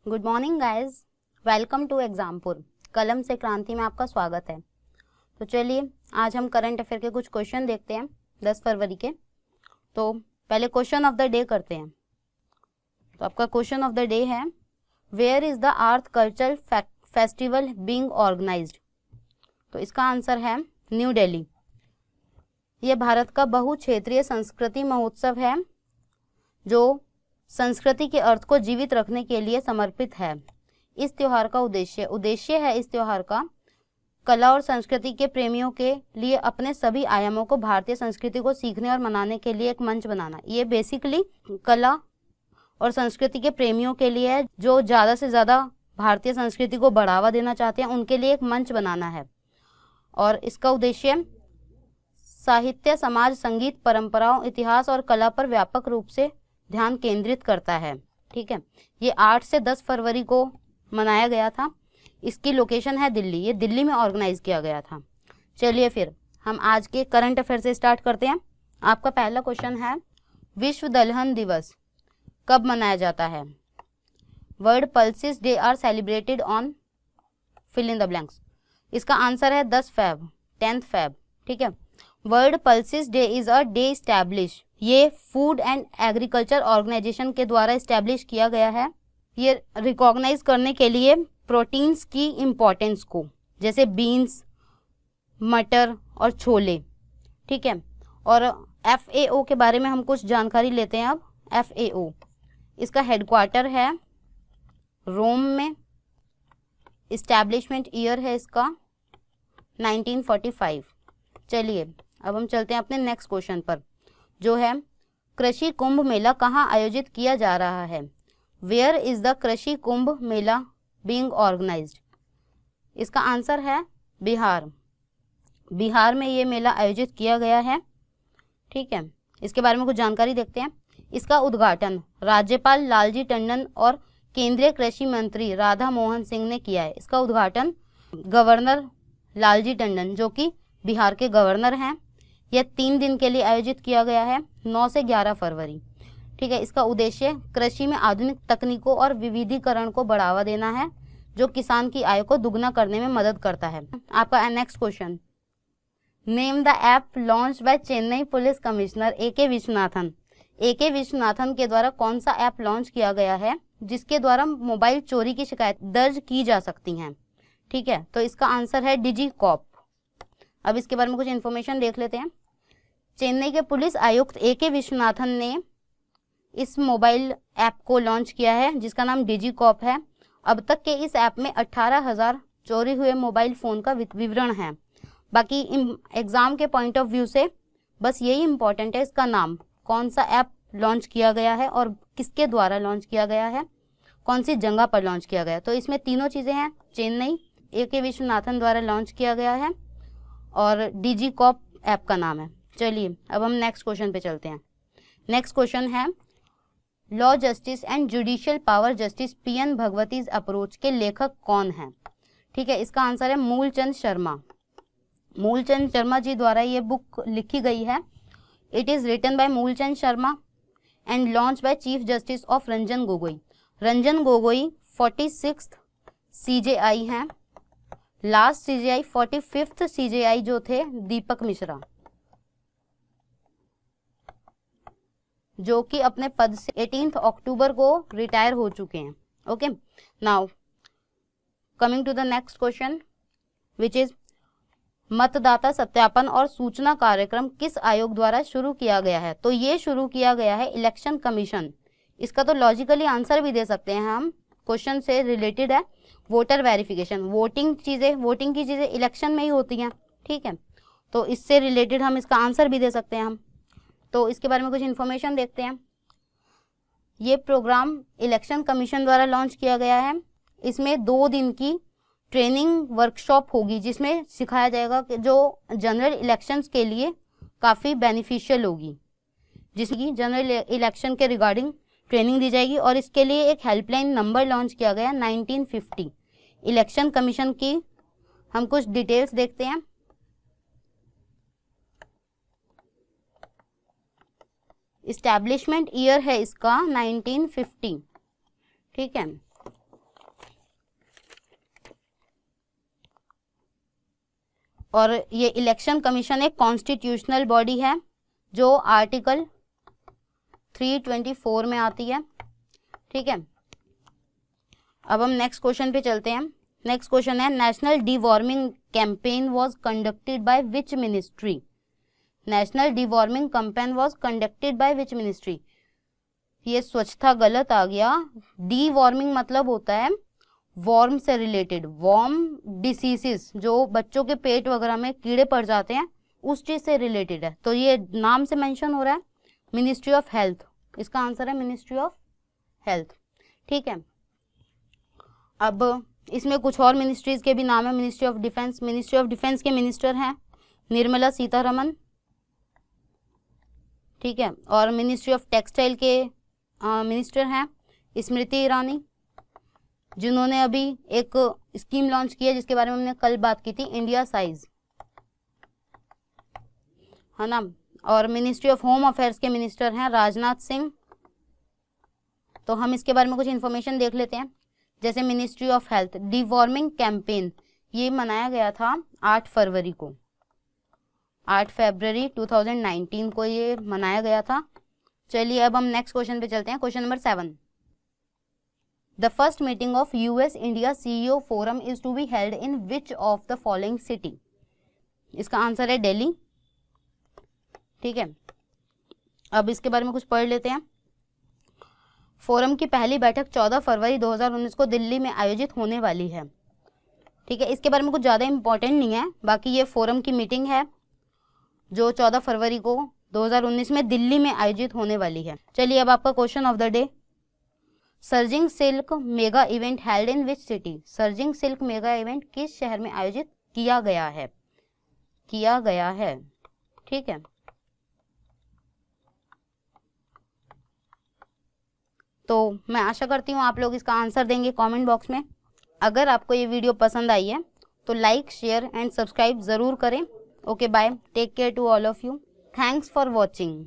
Good morning guys, welcome to Exampur. कलम से क्रांति में आपका स्वागत है। तो चलिए आज हम करंट अफेयर के कुछ क्वेश्चन देखते हैं 10 फरवरी के। तो पहले क्वेश्चन ऑफ द डे करते हैं। तो आपका क्वेश्चन ऑफ द डे है, where is the earth cultural festival being organised. तो इसका आंसर है न्यू दिल्ली। यह भारत का बहुक्षेत्रीय संस्कृति महोत्सव है जो संस्कृति के अर्थ को जीवित रखने के लिए समर्पित है। इस त्योहार का उद्देश्य है इस त्योहार का कला और संस्कृति के प्रेमियों के लिए अपने सभी आयामों को भारतीय संस्कृति को सीखने और मनाने के लिए एक मंच बनाना। ये बेसिकली कला और संस्कृति के प्रेमियों के लिए है जो ज़्यादा से ज़्यादा भारतीय संस्कृति को बढ़ावा देना चाहते हैं, उनके लिए एक मंच बनाना है। और इसका उद्देश्य साहित्य, समाज, संगीत, परंपराओं, इतिहास और कला पर व्यापक रूप से ध्यान केंद्रित करता है। ठीक है, ये 8 से 10 फरवरी को मनाया गया था। इसकी लोकेशन है दिल्ली। ये दिल्ली में ऑर्गेनाइज किया गया था। चलिए फिर हम आज के करंट अफेयर से स्टार्ट करते हैं। आपका पहला क्वेश्चन है, विश्व दलहन दिवस कब मनाया जाता है। World pulses day are celebrated on fill in the blanks. इसका आंसर है 10 फेब। ठीक है, world pulses day is a day establish. ये फूड एंड एग्रीकल्चर ऑर्गेनाइजेशन के द्वारा इस्टेब्लिश किया गया है। ये रिकॉग्नाइज करने के लिए प्रोटीन्स की इम्पोर्टेंस को, जैसे बीन्स, मटर और छोले। ठीक है, और FAO के बारे में हम कुछ जानकारी लेते हैं। अब FAO, इसका हेडक्वार्टर है रोम में। इस्टेब्लिशमेंट ईयर है इसका 1945। चलिए अब हम चलते हैं अपने नेक्स्ट क्वेश्चन पर, जो है कृषि कुंभ मेला कहाँ आयोजित किया जा रहा है। वेयर इज द कृषि कुंभ मेला बीइंग ऑर्गेनाइज्ड। इसका आंसर है बिहार। बिहार में ये मेला आयोजित किया गया है। ठीक है, इसके बारे में कुछ जानकारी देखते हैं। इसका उद्घाटन राज्यपाल लालजी टंडन और केंद्रीय कृषि मंत्री राधा मोहन सिंह ने किया है। इसका उद्घाटन गवर्नर लालजी टंडन, जो कि बिहार के गवर्नर हैं। यह 3 दिन के लिए आयोजित किया गया है, 9 से 11 फरवरी। ठीक है, इसका उद्देश्य कृषि में आधुनिक तकनीकों और विविधीकरण को बढ़ावा देना है, जो किसान की आय को दुगना करने में मदद करता है। आपका next question, name the app launch by Chennai police commissioner AK Viswanathan. AK Viswanathan के द्वारा कौन सा ऐप लॉन्च किया गया है जिसके द्वारा मोबाइल चोरी की शिकायत दर्ज की जा सकती हैं। ठीक है, तो इसका आंसर है डिजिकॉप। अब इसके बारे में कुछ इन्फॉर्मेशन देख लेते हैं। चेन्नई के पुलिस आयुक्त AK विश्वनाथन ने इस मोबाइल ऐप को लॉन्च किया है जिसका नाम डिजिकॉप है। अब तक के इस ऐप में 18,000 चोरी हुए मोबाइल फ़ोन का विवरण है। बाकी एग्ज़ाम के पॉइंट ऑफ व्यू से बस यही इम्पॉर्टेंट है, इसका नाम, कौन सा ऐप लॉन्च किया गया है और किसके द्वारा लॉन्च किया गया है, कौन सी जगह पर लॉन्च किया गया है। तो इसमें तीनों चीज़ें हैं, चेन्नई AK विश्वनाथन द्वारा लॉन्च किया गया है और डिजिकॉप ऐप का नाम है। चलिए अब हम नेक्स्ट क्वेश्चन पे चलते हैं। नेक्स्ट क्वेश्चन है, law justice and judicial power justice PN Bhagwati's approach के लेखक कौन हैं। ठीक है, इसका आंसर है मूलचंद शर्मा। मूलचंद शर्मा जी द्वारा ये बुक लिखी गई है। It is written by Moolchand Sharma and launch by chief justice of Ranjan Gogoi. Ranjan Gogoi 46th CJI हैं। लास्ट CJI 45th CJI जो थे दीपक मिश्रा, जो कि अपने पद से 18 अक्टूबर को रिटायर हो चुके हैं। Okay, now coming to the next question which is, मतदाता सत्यापन और सूचना कार्यक्रम किस आयोग द्वारा शुरू किया गया है। तो ये शुरू किया गया है इलेक्शन कमीशन। इसका तो लॉजिकली आंसर भी दे सकते हैं हम, क्वेश्चन से रिलेटेड है। वोटर वेरिफिकेशन, वोटिंग की चीज़ें इलेक्शन में ही होती हैं। ठीक है, तो इससे रिलेटेड हम इसका आंसर भी दे सकते हैं हम। तो इसके बारे में कुछ इन्फॉर्मेशन देखते हैं। ये प्रोग्राम इलेक्शन कमीशन द्वारा लॉन्च किया गया है। इसमें 2 दिन की ट्रेनिंग वर्कशॉप होगी जिसमें सिखाया जाएगा कि जो जनरल इलेक्शंस के लिए काफ़ी बेनिफिशियल होगी, जिसकी जनरल इलेक्शन के रिगार्डिंग ट्रेनिंग दी जाएगी। और इसके लिए एक हेल्पलाइन नंबर लॉन्च किया गया 1950। इलेक्शन कमीशन की हम कुछ डिटेल्स देखते हैं। इस्टेब्लिशमेंट ईयर है इसका 1950। ठीक है, और ये इलेक्शन कमीशन एक कॉन्स्टिट्यूशनल बॉडी है जो आर्टिकल 324 में आती है। ठीक है, अब हम नेक्स्ट क्वेश्चन पे चलते हैं। नेक्स्ट क्वेश्चन है national deworming campaign was conducted by which ministry. National deworming campaign was conducted by which ministry. ये स्वच्छता गलत आ गया। डीवॉर्मिंग मतलब होता है वॉर्म से रिलेटेड, वॉर्म डिसीजेस जो बच्चों के पेट वगैरह में कीड़े पड़ जाते हैं उस चीज से रिलेटेड है, तो ये नाम से मेंशन हो रहा है मिनिस्ट्री ऑफ हेल्थ। इसका आंसर है मिनिस्ट्री ऑफ हेल्थ। ठीक है, अब इसमें कुछ और मिनिस्ट्रीज के भी नाम है। Ministry of defence, ministry of defence के मिनिस्टर हैं निर्मला सीतारमन। ठीक है, और मिनिस्ट्री ऑफ टेक्सटाइल के मिनिस्टर हैं स्मृति ईरानी, जिन्होंने अभी एक स्कीम लॉन्च की है जिसके बारे में हमने कल बात की थी, इंडिया साइज, है ना। और मिनिस्ट्री ऑफ होम अफेयर्स के मिनिस्टर हैं राजनाथ सिंह। तो हम इसके बारे में कुछ इन्फॉर्मेशन देख लेते हैं। जैसे ministry of health, deworming campaign ये मनाया गया था 8 फरवरी को, 8 फरवरी 2019 को ये मनाया गया था। चलिए अब हम नेक्स्ट क्वेश्चन पे चलते हैं। Question number 7, the first meeting of US India CEO forum is to be held in which of the following city. इसका आंसर है दिल्ली। ठीक है, अब इसके बारे में कुछ पढ़ लेते हैं। फोरम की पहली बैठक 14 फरवरी 2019 को दिल्ली में आयोजित होने वाली है। ठीक है, इसके बारे में कुछ ज़्यादा इंपॉर्टेंट नहीं है, बाकी ये फोरम की मीटिंग है जो 14 फरवरी को 2019 में दिल्ली में आयोजित होने वाली है। चलिए अब आपका question of the day, surging silk mega event held in which city. Surging silk mega event किस शहर में आयोजित किया गया है। ठीक है, तो मैं आशा करती हूँ आप लोग इसका आंसर देंगे कमेंट बॉक्स में। अगर आपको ये वीडियो पसंद आई है तो लाइक, शेयर एंड सब्सक्राइब ज़रूर करें। Okay, bye, take care to all of you, thanks for watching.